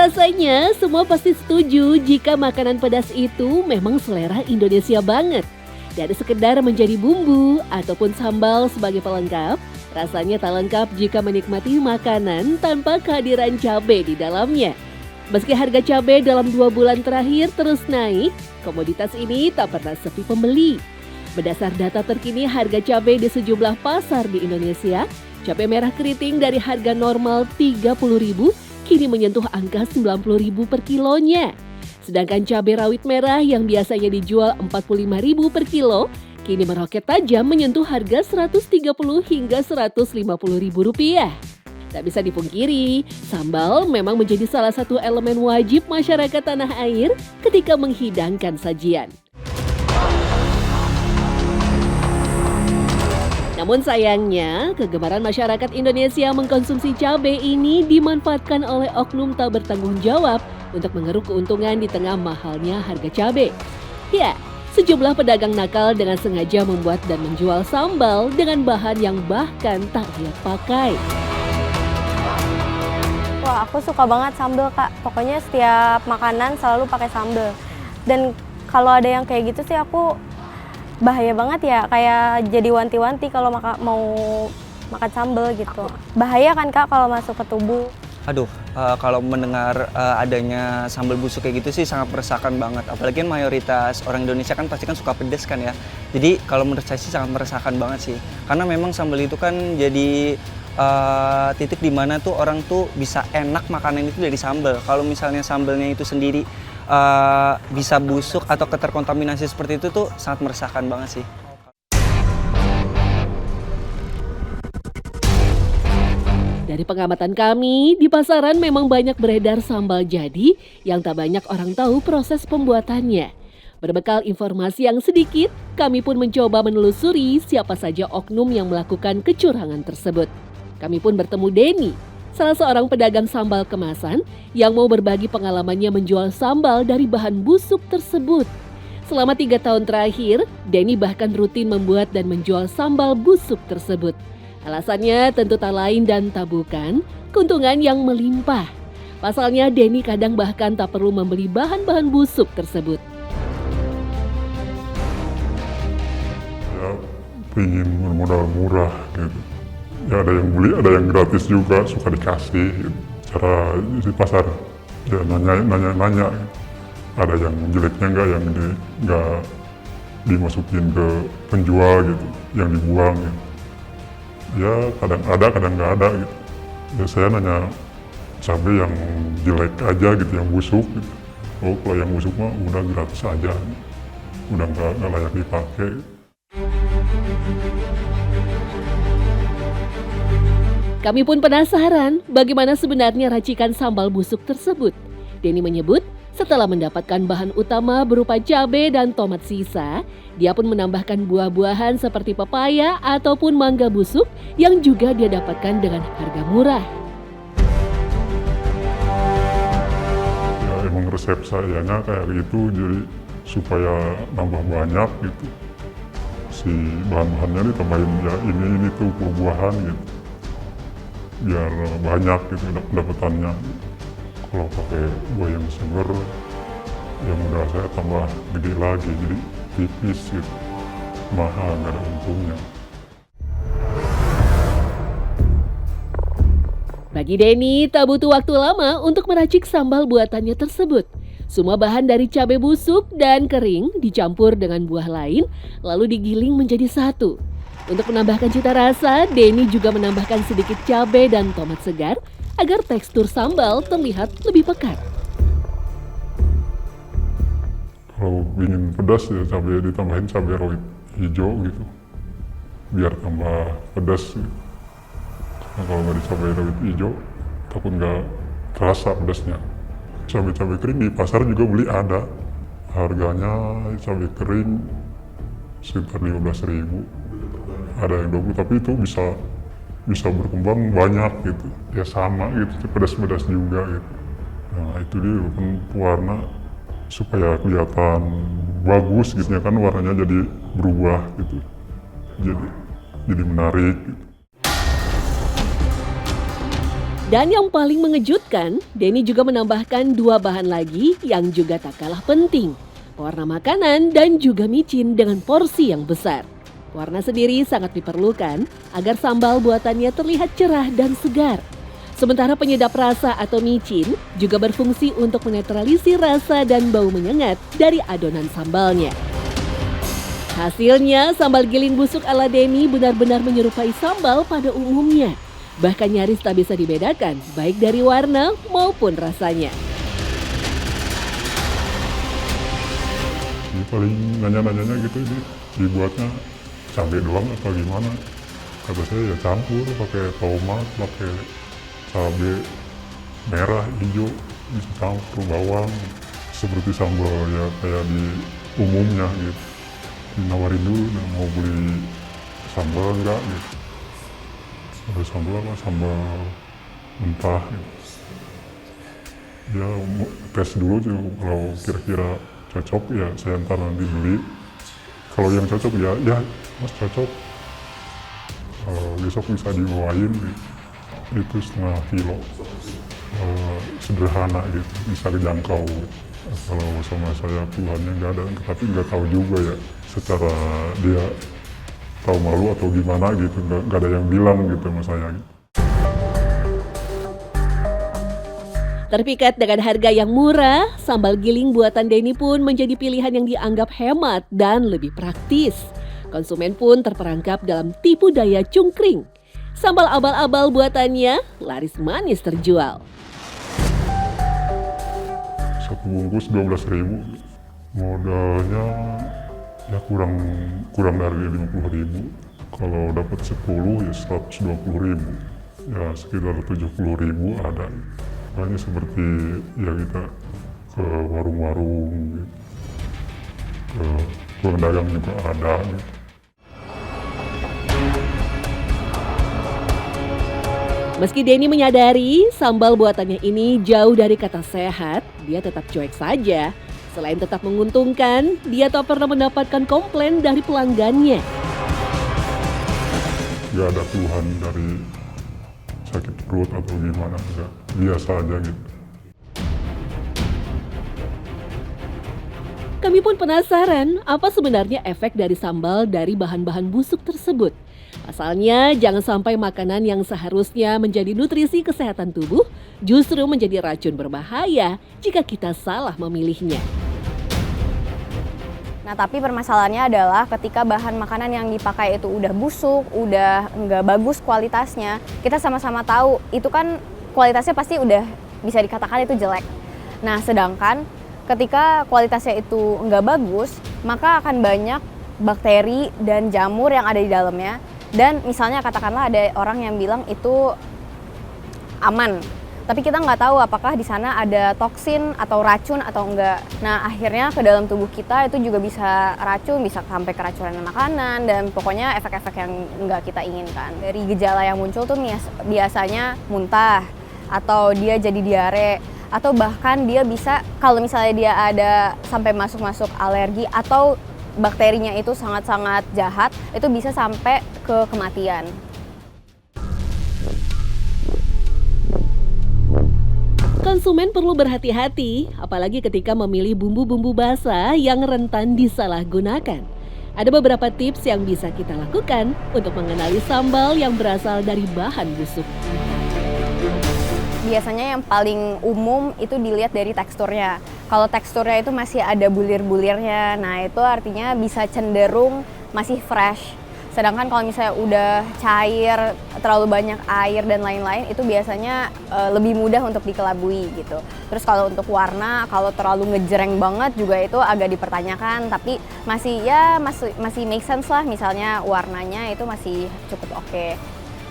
Rasanya semua pasti setuju jika makanan pedas itu memang selera Indonesia banget. Dari sekedar menjadi bumbu ataupun sambal sebagai pelengkap, rasanya tak lengkap jika menikmati makanan tanpa kehadiran cabai di dalamnya. Meski harga cabai dalam 2 bulan terakhir terus naik, komoditas ini tak pernah sepi pembeli. Berdasar data terkini harga cabai di sejumlah pasar di Indonesia, cabai merah keriting dari harga normal Rp30.000 kini menyentuh angka Rp90.000 per kilonya. Sedangkan cabai rawit merah yang biasanya dijual Rp45.000 per kilo, kini meroket tajam menyentuh harga Rp130 hingga Rp150.000. Tak bisa dipungkiri, sambal memang menjadi salah satu elemen wajib masyarakat tanah air ketika menghidangkan sajian. Namun sayangnya, kegemaran masyarakat Indonesia mengkonsumsi cabai ini dimanfaatkan oleh oknum tak bertanggung jawab untuk mengeruk keuntungan di tengah mahalnya harga cabai. Ya, sejumlah pedagang nakal dengan sengaja membuat dan menjual sambal dengan bahan yang bahkan tak layak pakai. Wah, aku suka banget sambal, Kak. Pokoknya setiap makanan selalu pakai sambal. Dan kalau ada yang kayak gitu sih aku bahaya banget ya, kayak jadi wanti-wanti kalau mau makan sambal gitu. Bahaya kan Kak kalau masuk ke tubuh. Aduh, kalau mendengar adanya sambal busuk kayak gitu sih sangat meresahkan banget. Apalagi kan mayoritas orang Indonesia kan pasti kan suka pedas kan ya. Jadi kalau menurut saya sih sangat meresahkan banget sih. Karena memang sambal itu kan jadi titik di mana tuh orang tuh bisa enak makanan itu dari sambal. Kalau misalnya sambalnya itu sendiri bisa busuk atau terkontaminasi seperti itu tuh sangat meresahkan banget sih. Dari pengamatan kami, di pasaran memang banyak beredar sambal jadi yang tak banyak orang tahu proses pembuatannya. Berbekal informasi yang sedikit, kami pun mencoba menelusuri siapa saja oknum yang melakukan kecurangan tersebut. Kami pun bertemu Denny, salah seorang pedagang sambal kemasan yang mau berbagi pengalamannya menjual sambal dari bahan busuk tersebut. Selama 3 tahun terakhir, Denny bahkan rutin membuat dan menjual sambal busuk tersebut. Alasannya tentu tak lain dan tak bukan keuntungan yang melimpah. Pasalnya Denny kadang bahkan tak perlu membeli bahan-bahan busuk tersebut. Ya, pengen modal murah gitu. Ya ada yang beli, ada yang gratis juga, suka dikasih gitu. Cara di pasar, ya nanya gitu. Ada yang jeleknya enggak, yang enggak dimasukin ke penjual gitu, yang dibuang gitu. Ya kadang ada, kadang enggak ada gitu. Ya saya nanya cabai yang jelek aja gitu, yang busuk gitu. Oh kalau yang busuk mah udah gratis aja, udah enggak layak dipakai. Kami pun penasaran bagaimana sebenarnya racikan sambal busuk tersebut. Denny menyebut setelah mendapatkan bahan utama berupa cabai dan tomat sisa, dia pun menambahkan buah-buahan seperti pepaya ataupun mangga busuk yang juga dia dapatkan dengan harga murah. Ya emang resep sayanya kayak gitu, jadi supaya nambah banyak gitu. Si bahan-bahannya ditambahin ya ini tuh buah-buahan gitu. Biar banyak gitu pendapatannya. Kalau pakai buah yang segar, yang udah saya tambah gede lagi, jadi tipis gitu. Mahal, nggak ada untungnya. Bagi Denny, tak butuh waktu lama untuk meracik sambal buatannya tersebut. Semua bahan dari cabai busuk dan kering dicampur dengan buah lain, lalu digiling menjadi satu. Untuk menambahkan cita rasa, Denny juga menambahkan sedikit cabai dan tomat segar agar tekstur sambal terlihat lebih pekat. Kalau ingin pedas ya ditambahin cabai rawit hijau gitu, biar tambah pedas gitu. Nah, kalau nggak dicabai rawit hijau, takut nggak terasa pedasnya. Cabai-cabai kering di pasar juga beli ada, harganya cabai kering sekitar 15.000. Ada yang 20, tapi itu bisa berkembang banyak gitu. Ya sama gitu, pedas-pedas juga gitu. Nah itu dia kan warna supaya kelihatan bagus gitu ya kan, warnanya jadi berubah gitu. Jadi menarik gitu. Dan yang paling mengejutkan, Denny juga menambahkan 2 bahan lagi yang juga tak kalah penting. Pewarna makanan dan juga micin dengan porsi yang besar. Warna sendiri sangat diperlukan agar sambal buatannya terlihat cerah dan segar. Sementara penyedap rasa atau micin juga berfungsi untuk menetralisir rasa dan bau menyengat dari adonan sambalnya. Hasilnya, sambal giling busuk ala Denny benar-benar menyerupai sambal pada umumnya. Bahkan nyaris tak bisa dibedakan, baik dari warna maupun rasanya. Jadi paling nanya-nanyanya gitu, dibuatnya cabai doang atau gimana. Kata saya ya campur, pakai tomat, pakai cabai merah, hijau, bisa campur bawang. Seperti sambal ya kayak di umumnya gitu. Dinawarin dulu, mau beli sambal enggak gitu. Ada sambal apa? Sambal mentah gitu. Ya tes dulu tuh, kalau kira-kira cocok ya saya ntar nanti beli. Kalau yang cocok ya mas cocok. Besok bisa dibawain gitu. Itu setengah kilo. Sederhana gitu, bisa dijangkau. Kalau sama saya puluhannya nggak ada, tapi nggak tahu juga ya secara dia tahu malu atau gimana gitu, nggak ada yang bilang gitu sama saya. Terpikat dengan harga yang murah, sambal giling buatan Denny pun menjadi pilihan yang dianggap hemat dan lebih praktis. Konsumen pun terperangkap dalam tipu daya cungkring. Sambal abal-abal buatannya laris manis terjual. Satu bungkus 12.000, modalnya ya kurang dari 50.000. Kalau dapat 10 ya 120.000, ya sekitar 70.000 ada. Makanya seperti ya kita ke warung-warung gitu, ke tukang dagang juga ada gitu. Meski Denny menyadari sambal buatannya ini jauh dari kata sehat, dia tetap cuek saja. Selain tetap menguntungkan, dia tak pernah mendapatkan komplain dari pelanggannya. Gak ada keluhan dari sakit perut atau gimana, enggak. Biasa aja gitu. Kami pun penasaran apa sebenarnya efek dari sambal dari bahan-bahan busuk tersebut. Pasalnya, jangan sampai makanan yang seharusnya menjadi nutrisi kesehatan tubuh justru menjadi racun berbahaya jika kita salah memilihnya. Nah, tapi permasalahannya adalah ketika bahan makanan yang dipakai itu udah busuk, udah nggak bagus kualitasnya, kita sama-sama tahu itu kan kualitasnya pasti udah bisa dikatakan itu jelek. Nah, sedangkan ketika kualitasnya itu nggak bagus, maka akan banyak bakteri dan jamur yang ada di dalamnya. Dan misalnya katakanlah ada orang yang bilang itu aman, tapi kita nggak tahu apakah di sana ada toksin atau racun atau enggak. Nah, akhirnya ke dalam tubuh kita itu juga bisa racun, bisa sampai keracunan makanan dan pokoknya efek-efek yang nggak kita inginkan. Dari gejala yang muncul tuh biasanya muntah atau dia jadi diare atau bahkan dia bisa kalau misalnya dia ada sampai masuk-masuk alergi atau bakterinya itu sangat-sangat jahat, itu bisa sampai ke kematian. Konsumen perlu berhati-hati, apalagi ketika memilih bumbu-bumbu basah yang rentan disalahgunakan. Ada beberapa tips yang bisa kita lakukan untuk mengenali sambal yang berasal dari bahan busuk. Biasanya yang paling umum itu dilihat dari teksturnya. Kalau teksturnya itu masih ada bulir-bulirnya, nah itu artinya bisa cenderung masih fresh. Sedangkan kalau misalnya udah cair, terlalu banyak air dan lain-lain, itu biasanya lebih mudah untuk dikelabui gitu. Terus kalau untuk warna, kalau terlalu ngejreng banget juga itu agak dipertanyakan, tapi masih make sense lah. Misalnya warnanya itu masih cukup oke.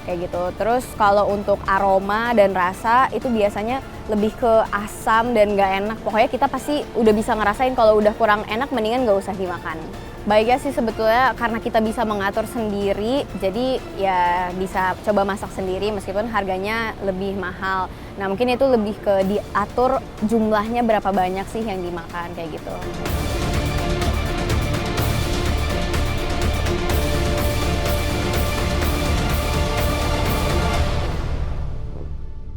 Kayak gitu. Terus kalau untuk aroma dan rasa itu biasanya lebih ke asam dan nggak enak. Pokoknya kita pasti udah bisa ngerasain kalau udah kurang enak mendingan nggak usah dimakan. Baiknya sih sebetulnya karena kita bisa mengatur sendiri, jadi ya bisa coba masak sendiri meskipun harganya lebih mahal. Nah mungkin itu lebih ke diatur jumlahnya berapa banyak sih yang dimakan kayak gitu.